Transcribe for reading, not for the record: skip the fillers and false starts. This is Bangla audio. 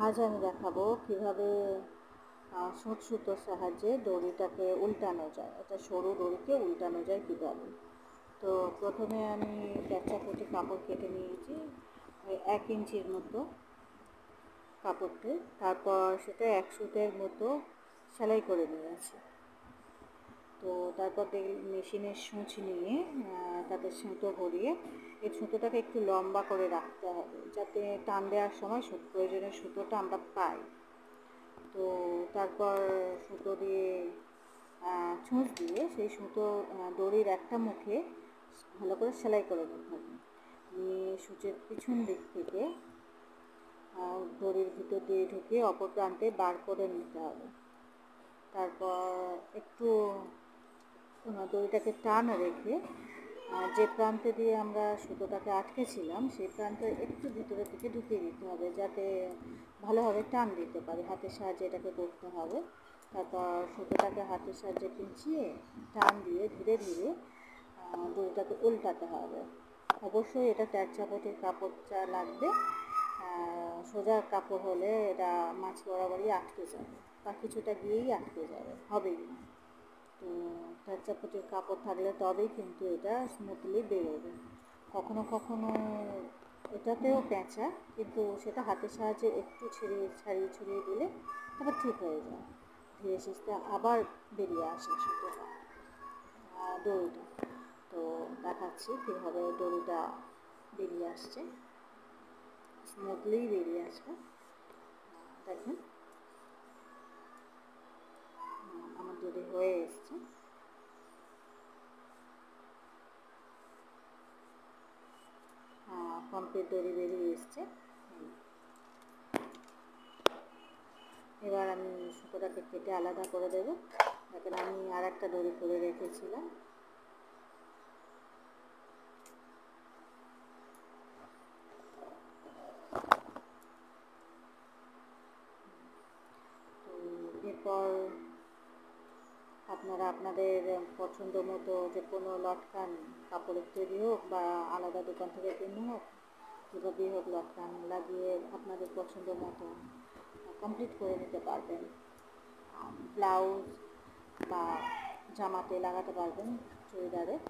আজ আমি দেখাবো কিভাবে সুঁচ সুতোর সাহায্যে দড়িটাকে উল্টানো যায়। এটা সরু দড়িকে উল্টানো যায় কীভাবে। তো প্রথমে আমি প্যাঁচাকুটি কাপড় কেটে নিয়েছি ওই 1 ইঞ্চির মতো কাপড়টি, তারপর সেটা 1 সুতের মতো সেলাই করে নিয়েছি। তো তারপর মেশিনের সূচ নিয়ে তাতে সুতো ভরিয়ে এই সুতোটাকে একটু লম্বা করে রাখতে হবে যাতে টান দেওয়ার সময় প্রয়োজনীয় সুতোটা আমরা পাই। তো তারপর সুতো দিয়ে ছুঁচ দিয়ে সেই সুতো দড়ির একটা মুখে ভালো করে সেলাই করে নিতে হবে। নিয়ে সূচের পিছন দিক থেকে দড়ির ভিতর দিয়ে ঢুকিয়ে অপর প্রান্তে বার করে নিতে হবে। তারপর একটু দড়িটাকে টান রেখে যে প্রান্তে দিয়ে আমরা সুতোটাকে আটকেছিলাম সেই প্রান্তে একটু ভিতরের দিকে ঢুকিয়ে দিতে হবে যাতে ভালোভাবে টান দিতে পারি। হাতের সাহায্যে এটাকে করতে হবে। তারপর সুতোটাকে হাতের সাহায্যে পিছিয়ে টান দিয়ে ধীরে ধীরে দড়িটাকে উল্টাতে হবে। অবশ্যই এটা প্যাঁচাকুটির কাপড়টা লাগবে। সোজা কাপড় হলে এটা মাছ বরাবরই আটকে যাবে বা কিছুটা গিয়েই আটকে যাবে, হবেই না। তো প্যাঁচাকুটির কাপড় থাকলে তবেই কিন্তু এটা স্মুথলি বেরোবে। কখনো কখনো এটাতেও প্যাঁচা, কিন্তু সেটা হাতের সাহায্যে একটু ছড়িয়ে দিলে তারপর ঠিক হয়ে যায়। ধীরে সুস্থে আবার বেরিয়ে আসে সুতোটা, দড়িটা। তো দেখাচ্ছি কীভাবে দড়িটা বেরিয়ে আসছে, স্মুথলি বেরিয়ে আসবে। দেখুন আমার দড়ি হয়ে এসছে। কমপ্লিট দড়ি বেরিয়ে এসছে। এবার আমি সুতোটাকে কেটে আলাদা করে দেবো। দেখেন আমি আর একটা দড়ি করে রেখেছিলাম। তো এরপর আপনারা আপনাদের পছন্দ মতো যে কোনো লটকান কাপড়ের তৈরি হোক বা আলাদা দোকান থেকে কিনে হোক, যেভাবেই হোক লটকান লাগিয়ে আপনাদের পছন্দ মতো কমপ্লিট করে নিতে পারবেন। ব্লাউজ বা জামাতে লাগাতে পারবেন, চুড়িদারে।